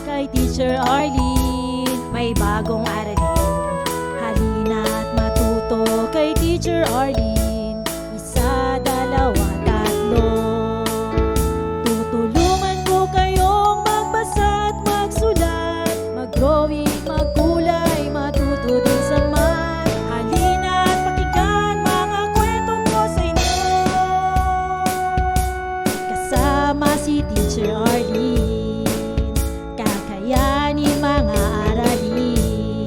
kay Teacher Arlene. May bagong aralin, halina't matuto kay Teacher Arlene. Isa, dalawa, tatlo. Tutulungan ko kayong magbasa at magsulat, mag-drawing, magkulay, matuto din sa math. Halina't pakinggan mga kwento ko sa inyo, kasama si Teacher Arlene. Kakayanin mga aralin.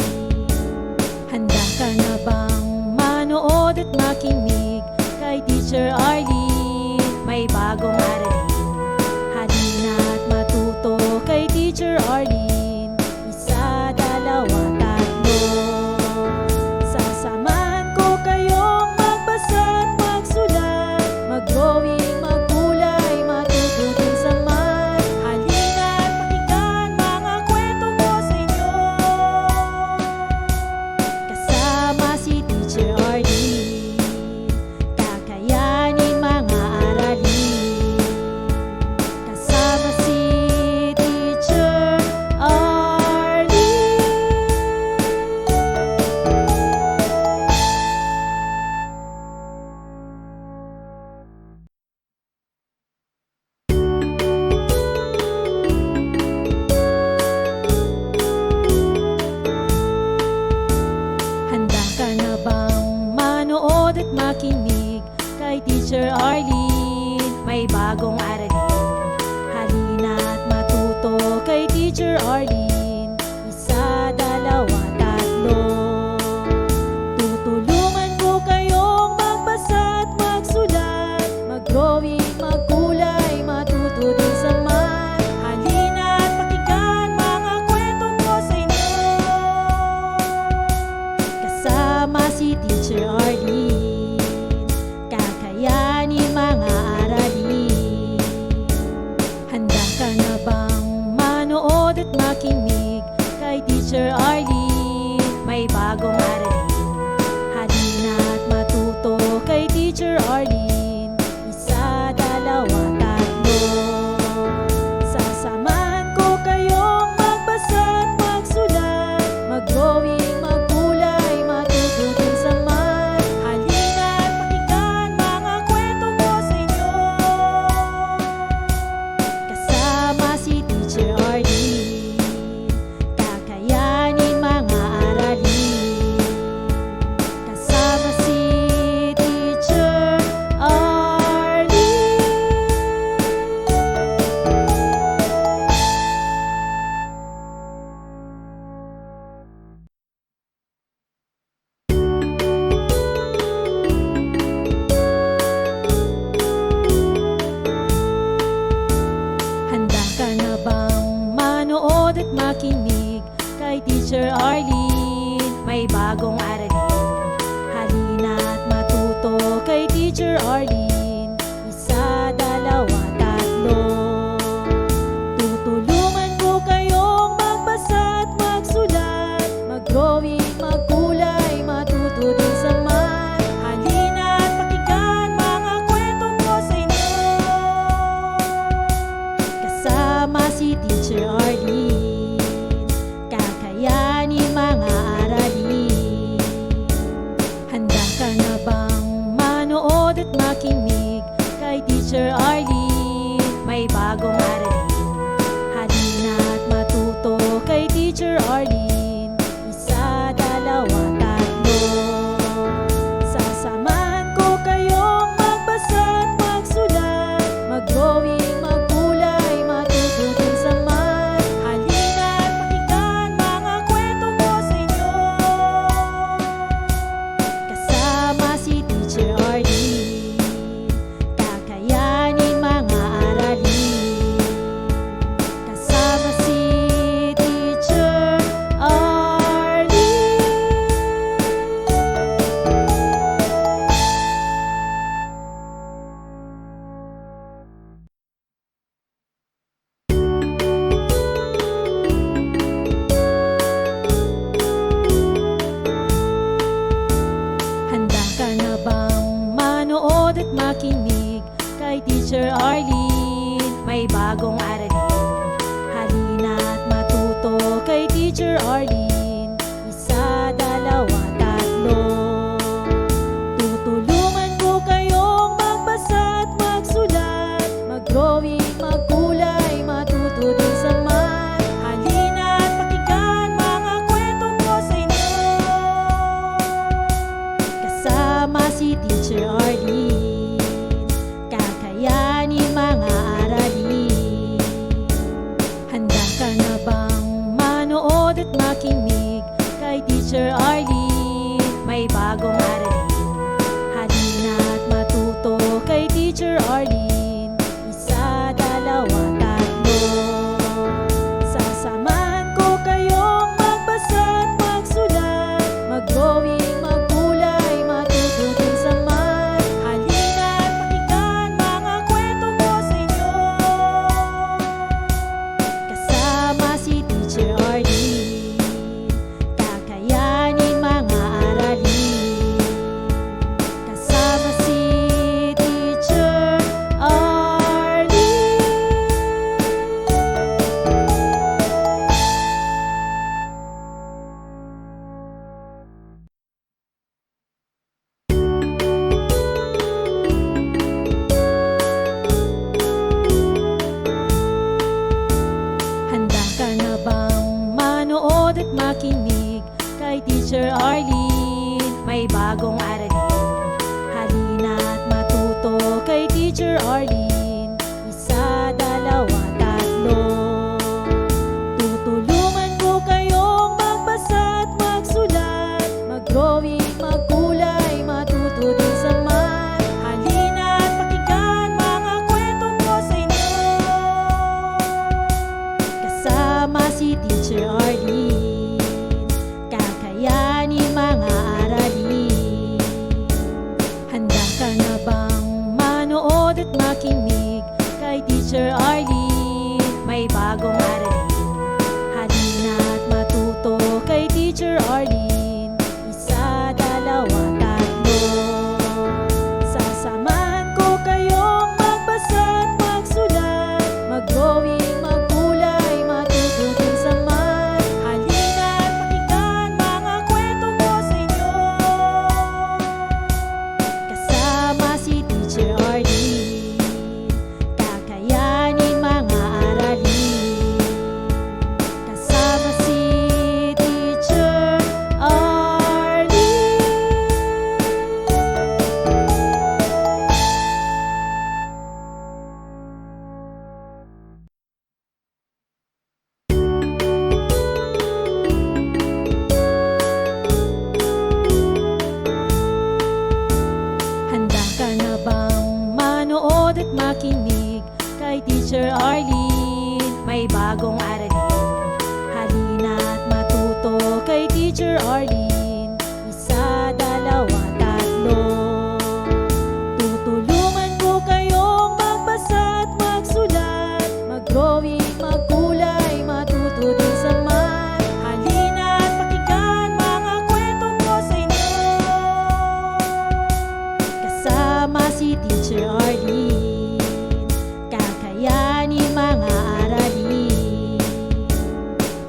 Handa ka na bang manood at makinig kay Teacher Arlene? May bagong aralin, halina't matuto kay Teacher Arlene. Isa, dalawa, tatlo. Sasamahan ko kayong magbasa at magsulat, mag-drawing, magkulay, matuto din sa math. Halina't pakinggan mga kwento ko sa inyo, kasama si Teacher Arlene. Kakayanin mga aralin, kasama si Teacher Arlene. Handa ka na bang manood at makinig kay Teacher Arlene? May bagong aralin, halina't matuto kay Teacher Arlene. Isa, dalawa, tatlo. Tutulungan ko kayong magbasa at magsulat, mag-drawing, magkulay, matuto din sa math. Halina't pakinggan mga kwento ko sa inyo, kasama si Teacher Arlene. Kakayanin mga aralin. Handa ka na bang manood at makinig kay Teacher Arlene? May bagong aralin, halina't matuto kay Teacher Arlene. Isa, dalawa, tatlo. Sasamahan ko kayong magbasa at magsulat, mag-drawing, magkulay, matuto din sa math. Halina't pakinggan mga kwento ko sa inyo, kasama si Teacher Arlene. Kakayanin mga aralin, kasama si Teacher Arlene. Handa ka na bang manood at makinig kay Teacher Arlene? May bagong aralin, halina't matuto kay Teacher Arlene. Isa, dalawa, tatlo. Tutulungan ko kayong magbasa at magsulat, mag-drawing, magkulay, matuto din sa math. Halina't pakinggan mga kwento ko sa inyo, kasama si Teacher Arlene. Kakayanin mga aralin. Handa ka na bang manood at makinig Teacher Arlene. Isa, dalawa, tatlo. Tutulungan ko kayong magbasa at magsulat, mag-drawing, magkulay, matuto din sa math. Halina at pakinggan mga kwento ko sa inyo. Kasama si Teacher Arlene, kakayanin mga aralin. Handa ka na bang manood at makinig kay Teacher Arlene? May bagong aralin. Halina at matuto kay Teacher Arlene. Isa, dalawa, tatlo. Sasamahan ko kayong magbasa at magsulat, mag-drawing, magkulay, matuto din sa math. Halina at pakinggan mga kwento ko sa inyo. Kasama si Teacher Arlene, kakayanin mga aralin. Kasama si Teacher Arlene. Handa ka na bang manood at makinig kay Teacher Arlene? May bagong aralin. Halina at matuto kay Teacher Arlene. Isa, dalawa, tatlo. Tutulungan ko kayong magbasa at magsulat, mag-drawing, magkulay, matuto din sa math. Halina at pakinggan mga kwento ko sa inyo. Kasama si Teacher Arlene, kakayanin mga aralin. Handa ka na bang manood at makinig kay Teacher Arlene? May bagong aralin. Halina at matuto kay Teacher Arlene. Isa, dalawa, tatlo. Sasamahan ko kayong magbasa at magsulat, mag-drawing, magkulay, matuto din sa math. Halina at pakinggan mga kwento ko sa inyo. Kasama si Teacher Arlene, kakayanin mga aralin. Kasama si Teacher Arlene. Handa ka na bang manood at makinig kay Teacher Arlene? May bagong aralin. Halina at matuto kay Teacher Arlene. Isa, dalawa, tatlo. Tutulungan ko kayong magbasa at magsulat, mag-drawing, magkulay, matuto din sa math. Halina at pakinggan mga kwento ko sa inyo. Kasama si Teacher Arlene, kakayanin mga aralin.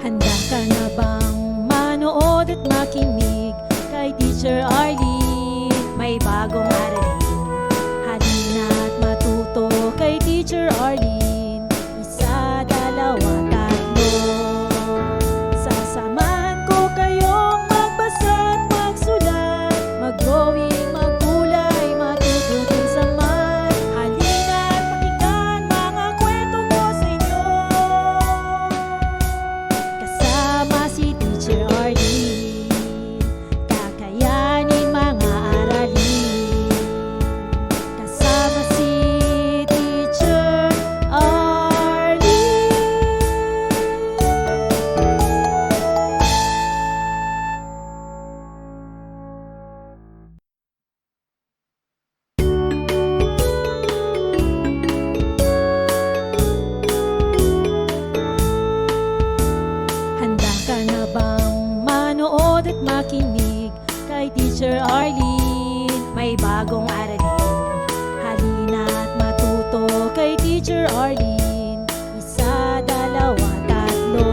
Handa ka na bang manood at makinig kay Teacher Arlene? May bagong aralin. Halina at matuto kay Teacher Arlene. Isa, dalawa, tatlo. Sasamahan ko kayong magbasa at magsulat, mag-drawing, magkulay, matuto din sa math. Halina at pakinggan mga kwento ko sa inyo. Kasama si Teacher Arlene, kakayanin mga aralin. Kasama si Teacher Arlene. Handa ka na bang manood at makinig kay Teacher Arlene? May bagong aralin. Halina at matuto kay Teacher Arlene. Isa, dalawa, tatlo.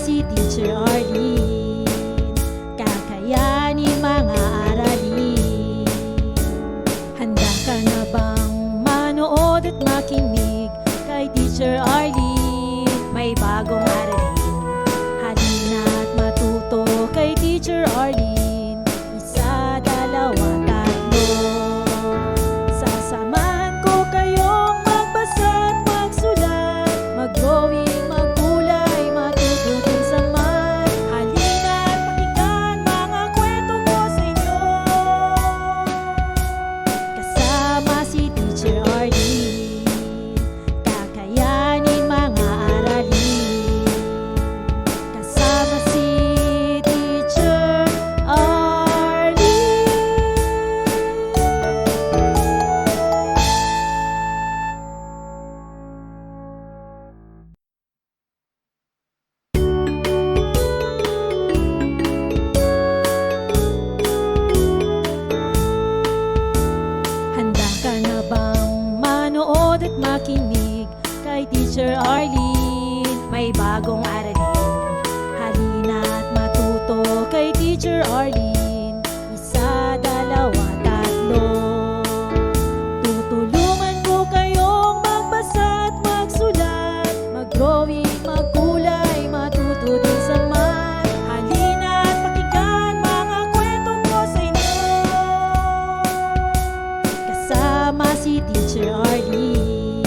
si Teacher Arlene, kakayanin mga aralin. Handa ka na bang manood at makinig kay Teacher Arlene? May bagong aralin, halina at matuto kay Teacher Arlene. Isa, dalawa, tatlo. Sasamahan ko kayong magbasa at magsulat, mag-drawing, magkulay, matuto din sa math. Halina at pakinggan mga kwento ko sa inyo, kasama si Teacher Arlene, kakayanin mga aralin. Kasama si Teacher Arlene. Handa ka na bang manood at makinig kay Teacher Arlene? May bagong aralin, halina at matuto kay Teacher Arlene. Isa, dalawa, tatlo. Tutulungan ko kayong magbasa at magsulat, mag-drawing, magkulay, matuto din sa math. Halina at pakinggan mga kwento ko sa inyo, kasama si Teacher Arlene,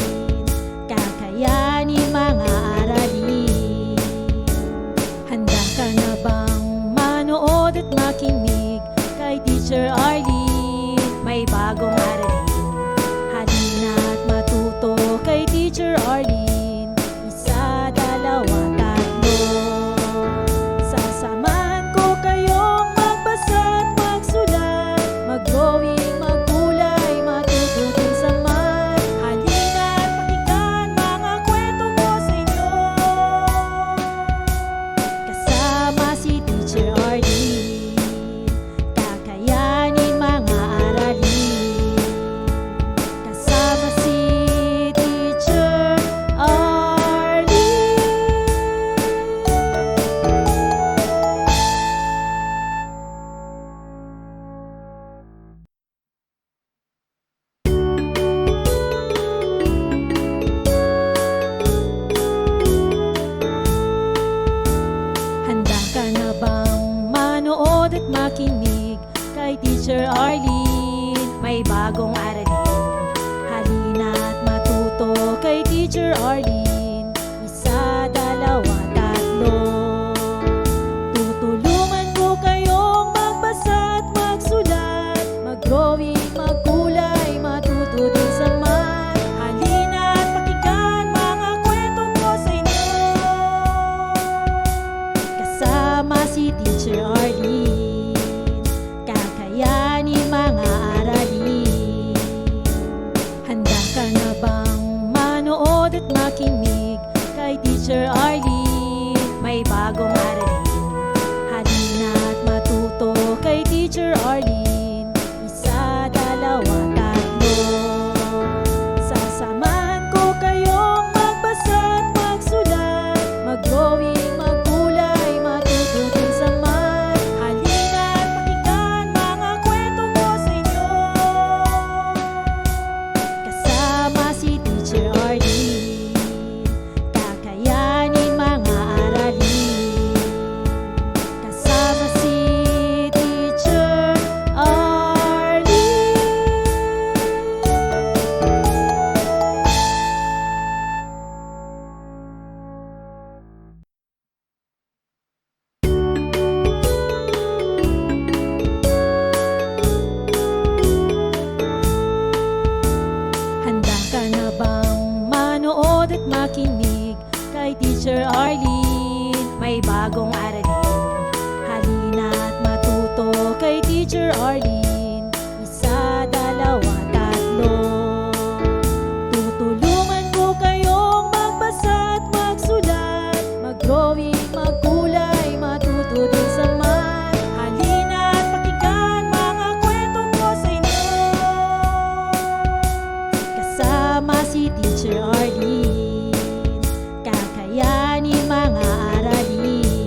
kakayanin mga aralin. Handa ka na bang manood at makinig kay Teacher Arlene? May bagong aralin, halina at matuto kay Teacher Arlene. Isa, dalawa, tatlo. Sasamahan ko kayong magbasa at magsulat, mag-drawing, magkulay, matuto din sa math. Halina at pakinggan mga kwento ko sa inyo, kasama si Teacher Arlene, kakayanin mga aralin. Kasama si Teacher Arlene. Handa ka na bang manood at makinig kay Teacher Arlene? May bagong aralin, halina at matuto kay Teacher Arlene. Isa, dalawa, tatlo. Tutulungan ko kayong magbasa at magsulat, mag-drawing, magkulay, matuto din sa math. Halina at pakinggan mga kwento ko sa inyo, kasama si Teacher Arlene, kakayanin mga aralin. Handa ka na bang manood at makinig kay Teacher Arlene? May bagong aralin, halina at matuto kay Teacher Arlene. Isa, dalawa, tatlo. Sasamahan ko kayong magbasa at magsulat, mag-drawing, magkulay, matuto din sa math. Halina at pakinggan mga kwento ko sa inyo, kasama si Teacher Arlene, kakayanin mga aralin. Kasama si Teacher Arlene. Handa ka na bang manood at makinig kay Teacher Arlene? May bagong aralin, halina at matuto kay Teacher Arlene. Isa, dalawa, tatlo. Tutulungan ko kayong magbasa at magsulat, mag-drawing, magkulay, matuto din sa math. Halina at pakinggan mga kwento ko sa inyo, kasama si Teacher Arlene, kakayanin mga aralin.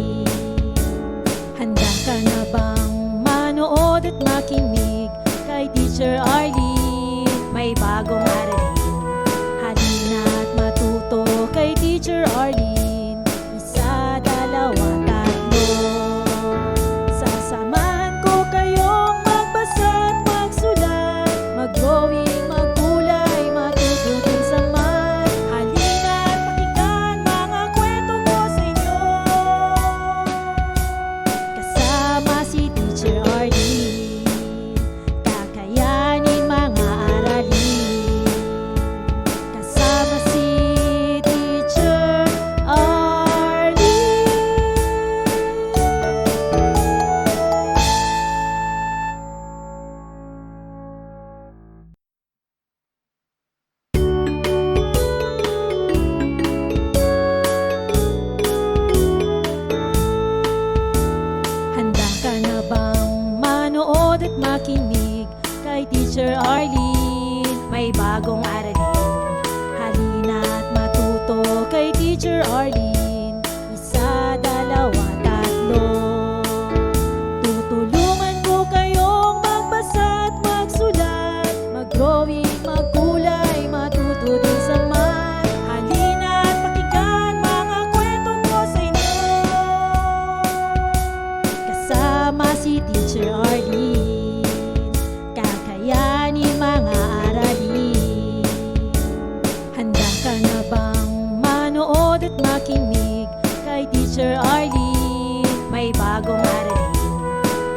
Teacher Arlene, may bagong aralin.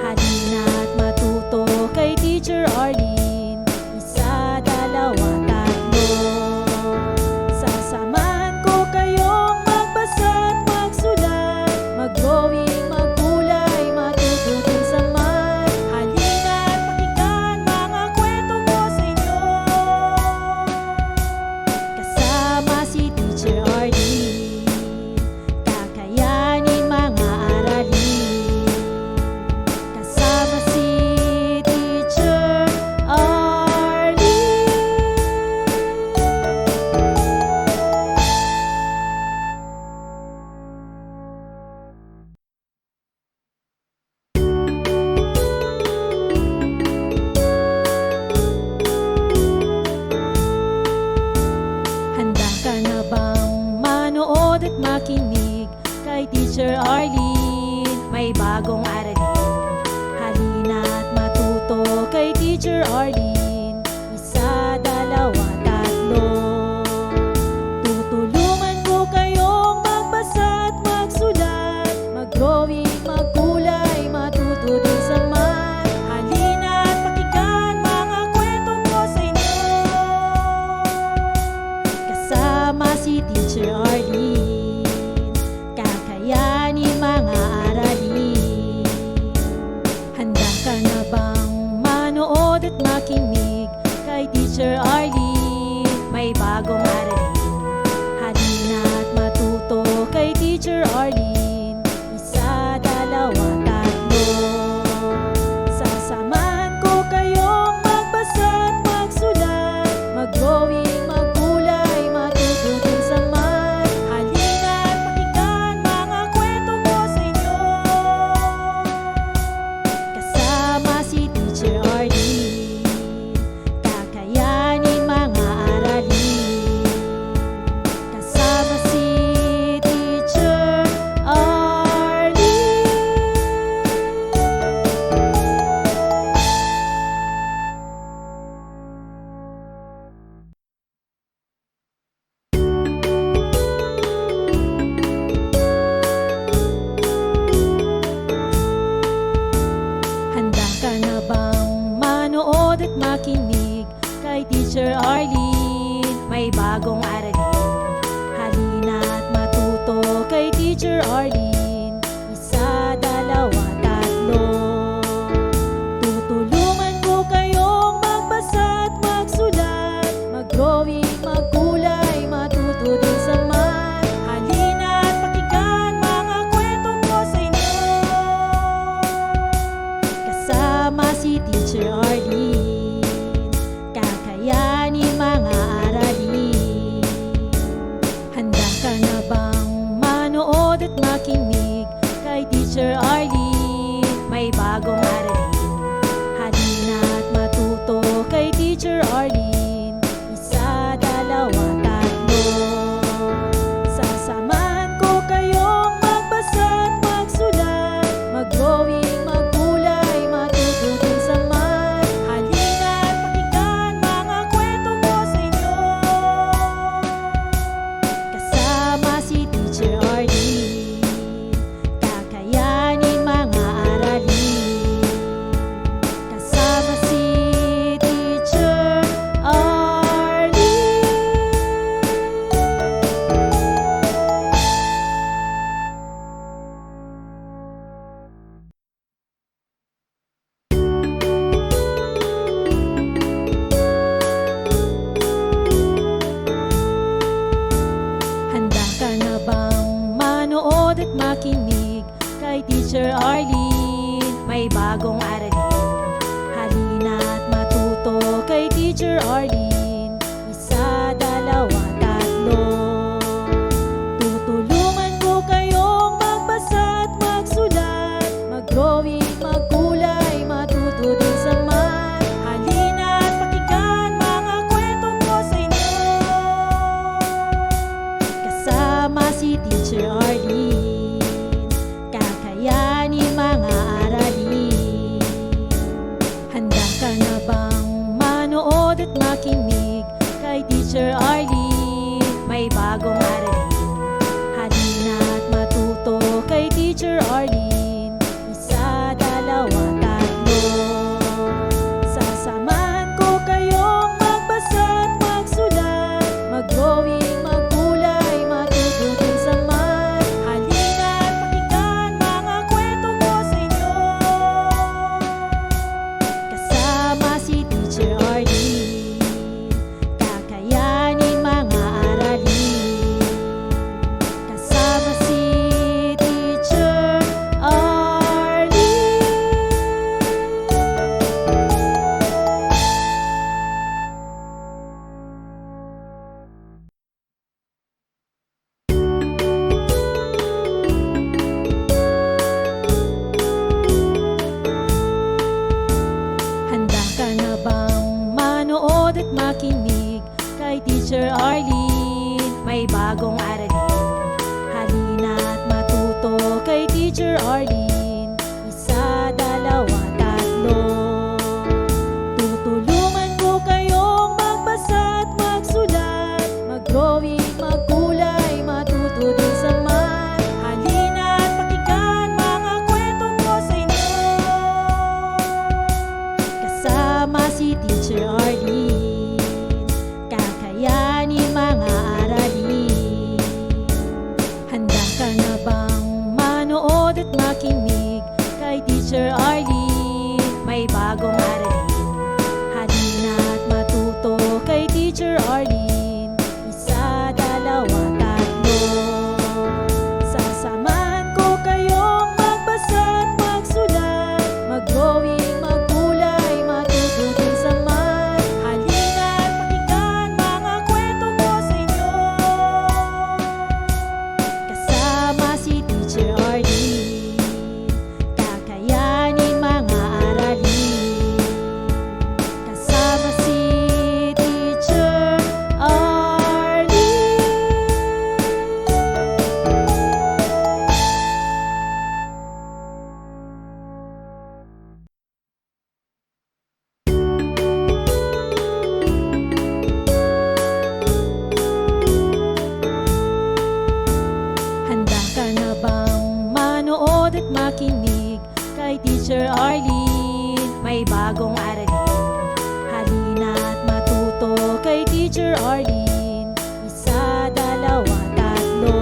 Halina't matuto kay Teacher Arlene. Isa, dalawa, tatlo. Sasamahan ko kayong magbasa at magsulat, mag-drawing, magkulay, matuto din sa math. Halina't pakinggan mga kwento ko sa inyo. Kasama si Teacher Arlene, kakayanin mga aralin. Kasama si Teacher Arlene. Handa ka na bang manood at makinig kay Teacher Arlene? May bagong aralin. Halina't matuto kay Teacher Arlene. Isa, dalawa, tatlo. Tutulungan ko kayong magbasa at magsulat, mag-drawing, magkulay, matuto din sa math. Halina't pakinggan mga kwento ko sa inyo. Kasama si Teacher Arlene, kakayanin mga aralin. Handa ka na bang manood at makinig kay Teacher Arlene? May bagong aralin. Halina't matuto kay Teacher Arlene. Isa, dalawa, tatlo. Sasamahan ko kayong magbasa at magsulat, mag-drawing, magkulay, matuto din sa math. Halina't pakinggan mga kwento ko sa inyo. Kasama si Teacher Arlene, kakayanin mga aralin. Kasama si Teacher Arlene. Handa ka na bang manood at makinig kay Teacher Arlene? May bagong aralin. Halina't matuto kay Teacher Arlene. Isa, dalawa, tatlo. Tutulungan ko kayong magbasa at magsulat, mag-drawing, magkulay, matuto din sa math. Halina't pakinggan mga kwento ko sa inyo. Kasama si Teacher Arlene, kakayanin mga aralin. Handa ka na bang manood at makinig kay Teacher Arlene? May bagong aralin. Halina't matuto kay Teacher Arlene. Isa, dalawa, tatlo. Sasamahan ko kayong magbasa at magsulat, mag-drawing, magkulay, matuto din sa math. Halina't pakinggan mga kwento ko sa inyo. Kasama si Teacher Arlene, kakayanin mga aralin. Kasama si Teacher Arlene. Handa ka na bang manood at makinig kay Teacher Arlene? May bagong aralin. Halina't matuto kay Teacher Arlene. Isa, dalawa, tatlo. Tutulungan ko kayong magbasa at magsulat, mag-drawing, magkulay, matuto din sa math. Halina't pakinggan mga kwento ko sa inyo. Kasama si Teacher Arlene, kakayanin mga aralin. Handa ka na bang manood at makinig Arlene. Isa, dalawa, tatlo. Tutulungan ko kayong magbasa at magsulat, mag-drawing, magkulay, matuto din sa math. Halina at pakinggan mga kwentong ko sa inyo. Kasama si Teacher Arlene, kakayanin mga aralin. Handa ka na bang manood at makinig kay Teacher Arlene? May bagong aralin. Halina at matuto kay Teacher Arlene. Isa, dalawa, tatlo. Sasamahan ko kayong magbasa at magsulat, mag-drawing, magkulay, matuto din sa math. Halina at pakinggan mga kwento ko sa inyo. Kasama si Teacher Arlene, kakayanin mga aralin. Kasama si Teacher Arlene. Handa ka na bang manood at makinig kay Teacher Arlene? May bagong aralin. Halina at matuto kay Teacher Arlene. Isa, dalawa, tatlo.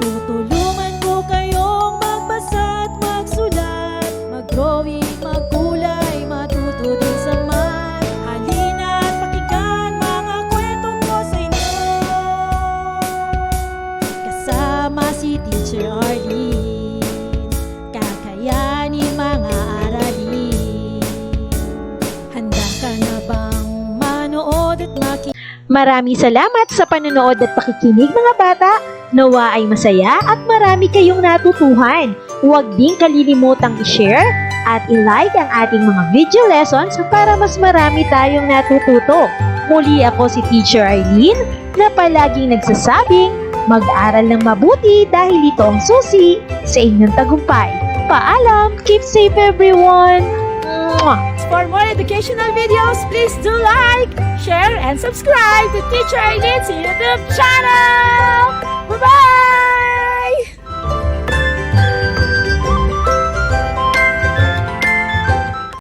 Tutulungan ko kayong magbasa at magsulat, mag-drawing, magkulay, matuto din sa math. Halina at pakinggan mga kwentong ko sa inyo. Kasama si Teacher Arlene, kakayanin mga aralin. Handa ka na bang manood at makinig? Maraming salamat sa panonood at pakikinig mga bata. Nawa ay masaya at marami kayong natutuhan. Huwag din kalilimutang i-share at i-like ang ating mga video lessons para mas marami tayong natututo. Muli ako si Teacher Arlene na palaging nagsasabing mag-aral ng mabuti dahil ito ang susi sa inyong tagumpay. Paalam! Keep safe everyone! Mwah! For more educational videos, please do like, share, and subscribe to Teacher Arlene's YouTube channel! Bye-bye!